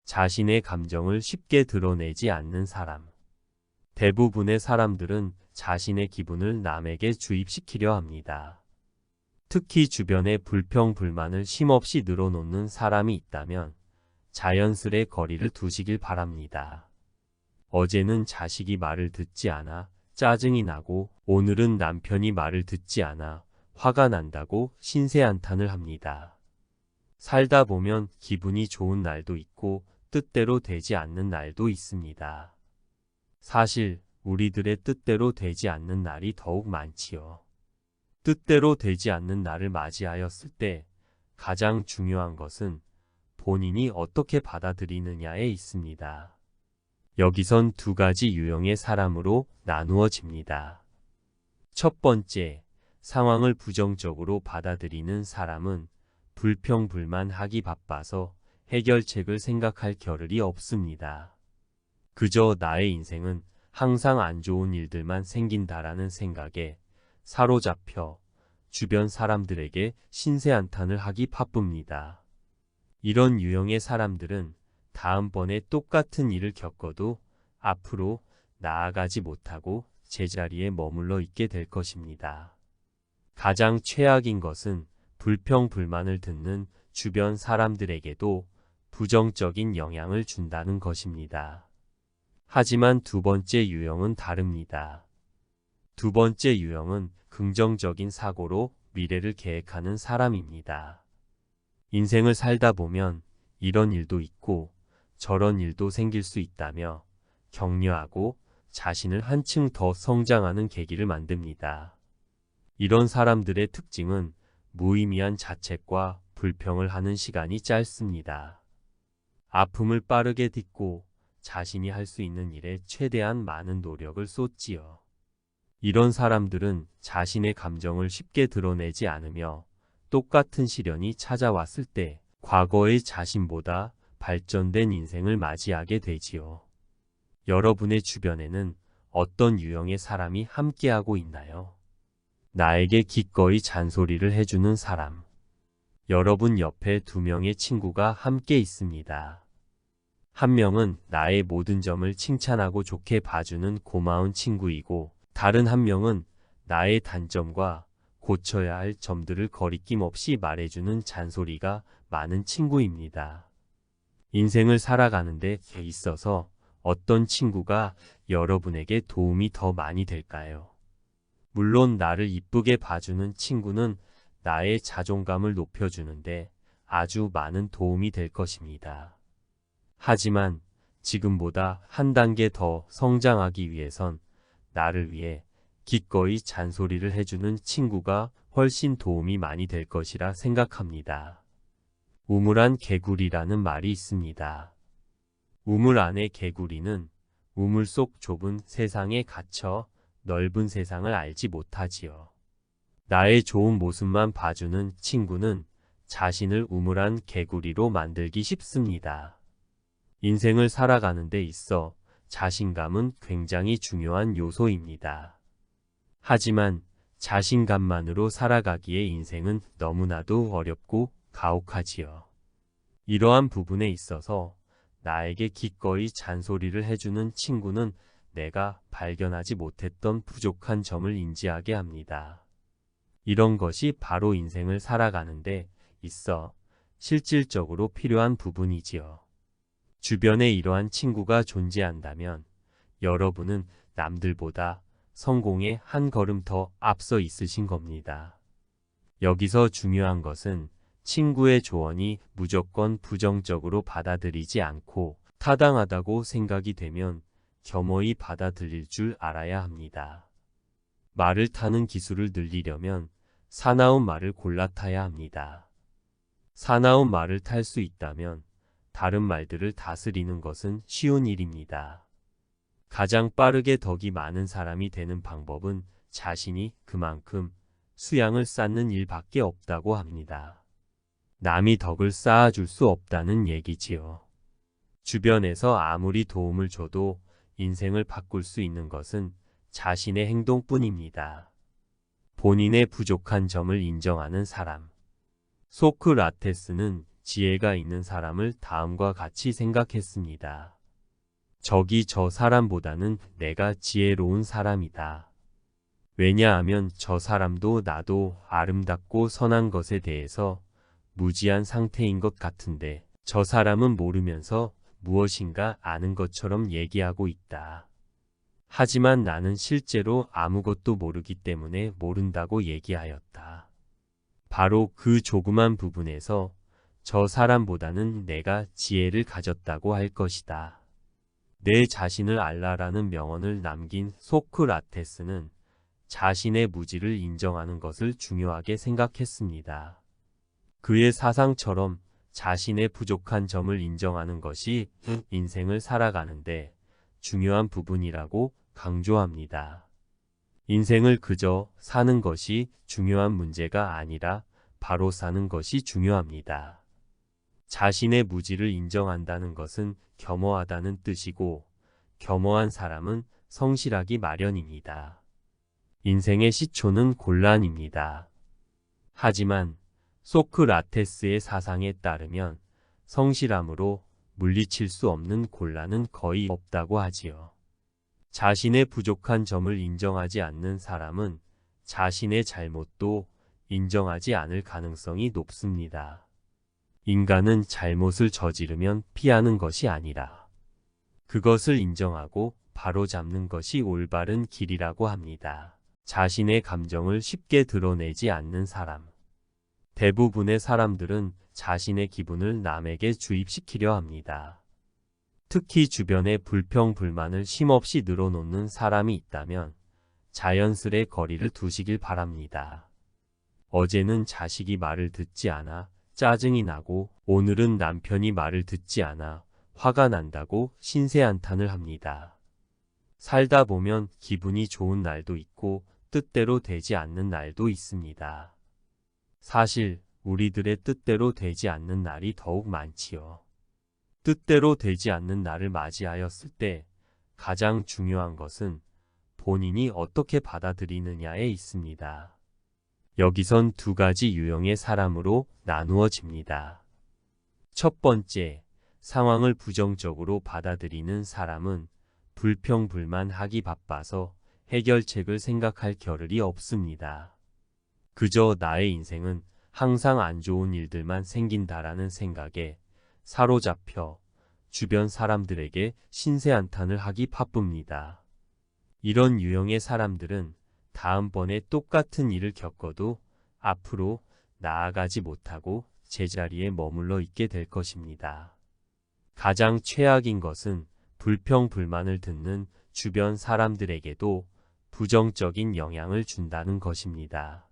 자신의 감정을 쉽게 드러내지 않는 사람. 대부분의 사람들은 자신의 기분을 남에게 주입시키려 합니다. 특히 주변에 불평, 불만을 쉼없이 늘어놓는 사람이 있다면 자연스레 거리를 두시길 바랍니다. 어제는 자식이 말을 듣지 않아 짜증이 나고 오늘은 남편이 말을 듣지 않아 화가 난다고 신세한탄을 합니다. 살다 보면 기분이 좋은 날도 있고 뜻대로 되지 않는 날도 있습니다. 사실 우리들의 뜻대로 되지 않는 날이 더욱 많지요. 뜻대로 되지 않는 날을 맞이하였을 때 가장 중요한 것은 본인이 어떻게 받아들이느냐에 있습니다. 여기선 두 가지 유형의 사람으로 나누어집니다. 첫 번째, 상황을 부정적으로 받아들이는 사람은 불평불만하기 바빠서 해결책을 생각할 겨를이 없습니다. 그저 나의 인생은 항상 안 좋은 일들만 생긴다라는 생각에 사로잡혀 주변 사람들에게 신세한탄을 하기 바쁩니다. 이런 유형의 사람들은 다음번에 똑같은 일을 겪어도 앞으로 나아가지 못하고 제자리에 머물러 있게 될 것입니다. 가장 최악인 것은 불평불만을 듣는 주변 사람들에게도 부정적인 영향을 준다는 것입니다. 하지만 두 번째 유형은 다릅니다. 두 번째 유형은 긍정적인 사고로 미래를 계획하는 사람입니다. 인생을 살다 보면 이런 일도 있고 저런 일도 생길 수 있다며 격려하고 자신을 한층 더 성장하는 계기를 만듭니다. 이런 사람들의 특징은 무의미한 자책과 불평을 하는 시간이 짧습니다. 아픔을 빠르게 딛고 자신이 할 수 있는 일에 최대한 많은 노력을 쏟지요. 이런 사람들은 자신의 감정을 쉽게 드러내지 않으며 똑같은 시련이 찾아왔을 때 과거의 자신보다 발전된 인생을 맞이하게 되지요. 여러분의 주변에는 어떤 유형의 사람이 함께하고 있나요? 나에게 기꺼이 잔소리를 해주는 사람. 여러분 옆에 두 명의 친구가 함께 있습니다. 한 명은 나의 모든 점을 칭찬하고 좋게 봐주는 고마운 친구이고 다른 한 명은 나의 단점과 고쳐야 할 점들을 거리낌 없이 말해주는 잔소리가 많은 친구입니다. 인생을 살아가는 데 있어서 어떤 친구가 여러분에게 도움이 더 많이 될까요? 물론 나를 이쁘게 봐주는 친구는 나의 자존감을 높여주는데 아주 많은 도움이 될 것입니다. 하지만 지금보다 한 단계 더 성장하기 위해선 나를 위해 기꺼이 잔소리를 해주는 친구가 훨씬 도움이 많이 될 것이라 생각합니다. 우물안 개구리라는 말이 있습니다. 우물 안의 개구리는 우물 속 좁은 세상에 갇혀 넓은 세상을 알지 못하지요. 나의 좋은 모습만 봐주는 친구는 자신을 우물안 개구리로 만들기 쉽습니다. 인생을 살아가는 데 있어 자신감은 굉장히 중요한 요소입니다. 하지만 자신감만으로 살아가기에 인생은 너무나도 어렵고 가혹하지요. 이러한 부분에 있어서 나에게 기꺼이 잔소리를 해주는 친구는 내가 발견하지 못했던 부족한 점을 인지하게 합니다. 이런 것이 바로 인생을 살아가는데 있어 실질적으로 필요한 부분이지요. 주변에 이러한 친구가 존재한다면 여러분은 남들보다 성공에 한 걸음 더 앞서 있으신 겁니다. 여기서 중요한 것은 친구의 조언이 무조건 부정적으로 받아들이지 않고 타당하다고 생각이 되면 겸허히 받아들일 줄 알아야 합니다. 말을 타는 기술을 늘리려면 사나운 말을 골라 타야 합니다. 사나운 말을 탈 수 있다면 다른 말들을 다스리는 것은 쉬운 일입니다. 가장 빠르게 덕이 많은 사람이 되는 방법은 자신이 그만큼 수양을 쌓는 일밖에 없다고 합니다. 남이 덕을 쌓아줄 수 없다는 얘기지요. 주변에서 아무리 도움을 줘도 인생을 바꿀 수 있는 것은 자신의 행동뿐입니다. 본인의 부족한 점을 인정하는 사람. 소크라테스는 지혜가 있는 사람을 다음과 같이 생각했습니다. 저기 저 사람보다는 내가 지혜로운 사람이다. 왜냐하면 저 사람도 나도 아름답고 선한 것에 대해서 무지한 상태인 것 같은데 저 사람은 모르면서 무엇인가 아는 것처럼 얘기하고 있다. 하지만 나는 실제로 아무것도 모르기 때문에 모른다고 얘기하였다. 바로 그 조그만 부분에서 저 사람보다는 내가 지혜를 가졌다고 할 것이다. 내 자신을 알라라는 명언을 남긴 소크라테스는 자신의 무지를 인정하는 것을 중요하게 생각했습니다. 그의 사상처럼 자신의 부족한 점을 인정하는 것이 인생을 살아가는데 중요한 부분이라고 강조합니다. 인생을 그저 사는 것이 중요한 문제가 아니라 바로 사는 것이 중요합니다. 자신의 무지를 인정한다는 것은 겸허하다는 뜻이고 겸허한 사람은 성실하기 마련입니다. 인생의 시초는 곤란입니다. 하지만 소크라테스의 사상에 따르면 성실함으로 물리칠 수 없는 곤란은 거의 없다고 하지요. 자신의 부족한 점을 인정하지 않는 사람은 자신의 잘못도 인정하지 않을 가능성이 높습니다. 인간은 잘못을 저지르면 피하는 것이 아니라 그것을 인정하고 바로잡는 것이 올바른 길이라고 합니다. 자신의 감정을 쉽게 드러내지 않는 사람. 대부분의 사람들은 자신의 기분을 남에게 주입시키려 합니다. 특히 주변에 불평, 불만을 쉼없이 늘어놓는 사람이 있다면 자연스레 거리를 두시길 바랍니다. 어제는 자식이 말을 듣지 않아 짜증이 나고 오늘은 남편이 말을 듣지 않아 화가 난다고 신세한탄을 합니다. 살다 보면 기분이 좋은 날도 있고 뜻대로 되지 않는 날도 있습니다. 사실 우리들의 뜻대로 되지 않는 날이 더욱 많지요. 뜻대로 되지 않는 날을 맞이하였을 때 가장 중요한 것은 본인이 어떻게 받아들이느냐에 있습니다. 여기선 두 가지 유형의 사람으로 나누어집니다. 첫 번째, 상황을 부정적으로 받아들이는 사람은 불평불만하기 바빠서 해결책을 생각할 겨를이 없습니다. 그저 나의 인생은 항상 안 좋은 일들만 생긴다라는 생각에 사로잡혀 주변 사람들에게 신세한탄을 하기 바쁩니다. 이런 유형의 사람들은 다음번에 똑같은 일을 겪어도 앞으로 나아가지 못하고 제자리에 머물러 있게 될 것입니다. 가장 최악인 것은 불평불만을 듣는 주변 사람들에게도 부정적인 영향을 준다는 것입니다.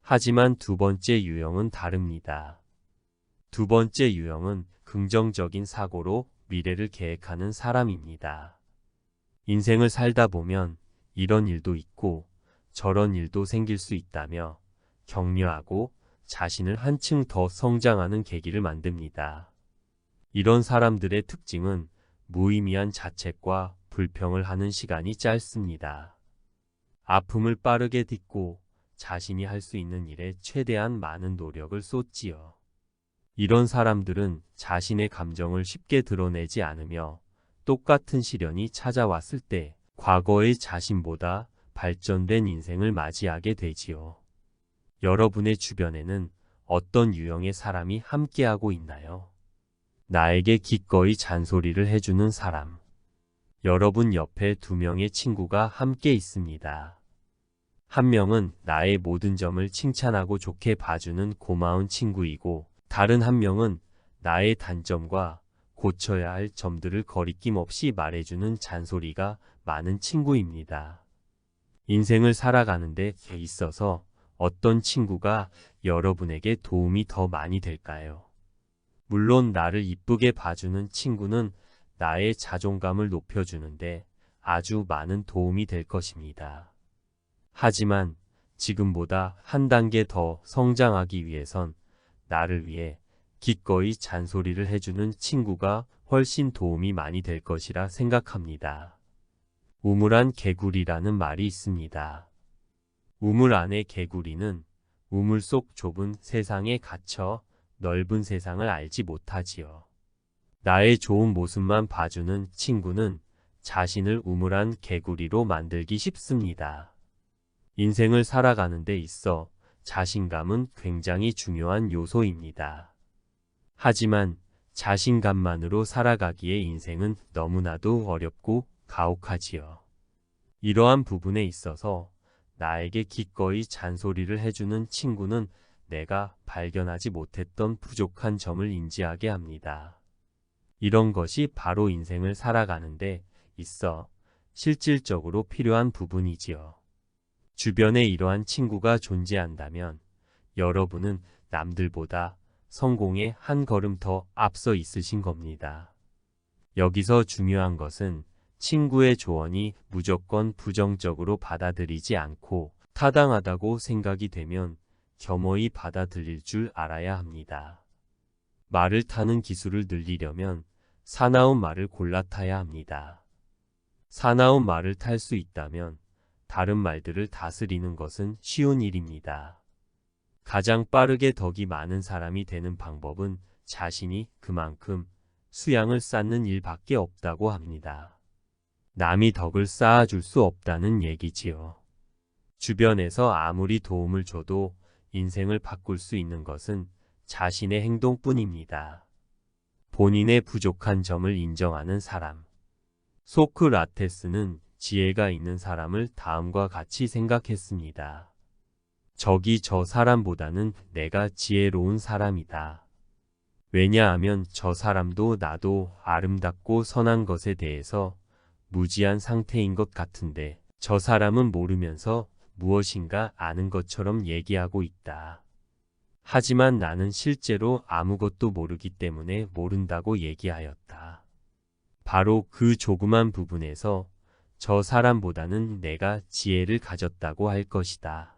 하지만 두 번째 유형은 다릅니다. 두 번째 유형은 긍정적인 사고로 미래를 계획하는 사람입니다. 인생을 살다 보면 이런 일도 있고 저런 일도 생길 수 있다며 격려하고 자신을 한층 더 성장하는 계기를 만듭니다. 이런 사람들의 특징은 무의미한 자책과 불평을 하는 시간이 짧습니다. 아픔을 빠르게 딛고 자신이 할 수 있는 일에 최대한 많은 노력을 쏟지요. 이런 사람들은 자신의 감정을 쉽게 드러내지 않으며 똑같은 시련이 찾아왔을 때 과거의 자신보다 발전된 인생을 맞이하게 되지요. 여러분의 주변에는 어떤 유형의 사람이 함께하고 있나요? 나에게 기꺼이 잔소리를 해주는 사람. 여러분 옆에 두 명의 친구가 함께 있습니다. 한 명은 나의 모든 점을 칭찬하고 좋게 봐주는 고마운 친구이고 다른 한 명은 나의 단점과 고쳐야 할 점들을 거리낌 없이 말해주는 잔소리가 많은 친구입니다. 인생을 살아가는 데 있어서 어떤 친구가 여러분에게 도움이 더 많이 될까요? 물론 나를 이쁘게 봐주는 친구는 나의 자존감을 높여주는데 아주 많은 도움이 될 것입니다. 하지만 지금보다 한 단계 더 성장하기 위해선 나를 위해 기꺼이 잔소리를 해주는 친구가 훨씬 도움이 많이 될 것이라 생각합니다. 우물안 개구리라는 말이 있습니다. 우물 안의 개구리는 우물 속 좁은 세상에 갇혀 넓은 세상을 알지 못하지요. 나의 좋은 모습만 봐주는 친구는 자신을 우물한 개구리로 만들기 쉽습니다. 인생을 살아가는 데 있어 자신감은 굉장히 중요한 요소입니다. 하지만 자신감만으로 살아가기에 인생은 너무나도 어렵고 가혹하지요. 이러한 부분에 있어서 나에게 기꺼이 잔소리를 해주는 친구는 내가 발견하지 못했던 부족한 점을 인지하게 합니다. 이런 것이 바로 인생을 살아가는데 있어 실질적으로 필요한 부분이지요. 주변에 이러한 친구가 존재한다면 여러분은 남들보다 성공에 한 걸음 더 앞서 있으신 겁니다. 여기서 중요한 것은 친구의 조언이 무조건 부정적으로 받아들이지 않고 타당하다고 생각이 되면 겸허히 받아들일 줄 알아야 합니다. 말을 타는 기술을 늘리려면 사나운 말을 골라 타야 합니다. 사나운 말을 탈 수 있다면 다른 말들을 다스리는 것은 쉬운 일입니다. 가장 빠르게 덕이 많은 사람이 되는 방법은 자신이 그만큼 수양을 쌓는 일밖에 없다고 합니다. 남이 덕을 쌓아줄 수 없다는 얘기지요. 주변에서 아무리 도움을 줘도 인생을 바꿀 수 있는 것은 자신의 행동뿐입니다. 본인의 부족한 점을 인정하는 사람. 소크라테스는 지혜가 있는 사람을 다음과 같이 생각했습니다. 저기 저 사람보다는 내가 지혜로운 사람이다. 왜냐하면 저 사람도 나도 아름답고 선한 것에 대해서 무지한 상태인 것 같은데 저 사람은 모르면서 무엇인가 아는 것처럼 얘기하고 있다. 하지만 나는 실제로 아무것도 모르기 때문에 모른다고 얘기하였다. 바로 그 조그만 부분에서 저 사람보다는 내가 지혜를 가졌다고 할 것이다.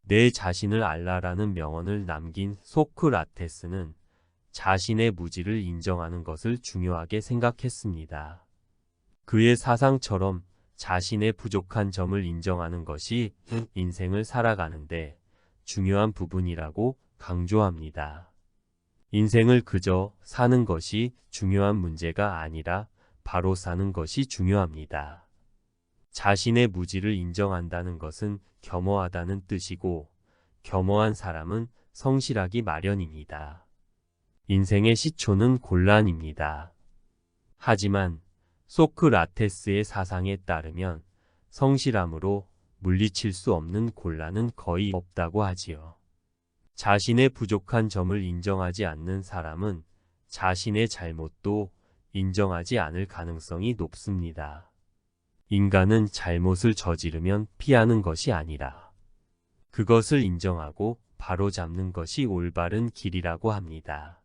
내 자신을 알라라는 명언을 남긴 소크라테스는 자신의 무지를 인정하는 것을 중요하게 생각했습니다. 그의 사상처럼 자신의 부족한 점을 인정하는 것이 인생을 살아가는데 중요한 부분이라고 강조합니다. 인생을 그저 사는 것이 중요한 문제가 아니라 바로 사는 것이 중요합니다. 자신의 무지를 인정한다는 것은 겸허하다는 뜻이고 겸허한 사람은 성실하기 마련입니다. 인생의 시초는 곤란입니다. 하지만 소크라테스의 사상에 따르면 성실함으로 물리칠 수 없는 곤란은 거의 없다고 하지요. 자신의 부족한 점을 인정하지 않는 사람은 자신의 잘못도 인정하지 않을 가능성이 높습니다. 인간은 잘못을 저지르면 피하는 것이 아니라 그것을 인정하고 바로잡는 것이 올바른 길이라고 합니다.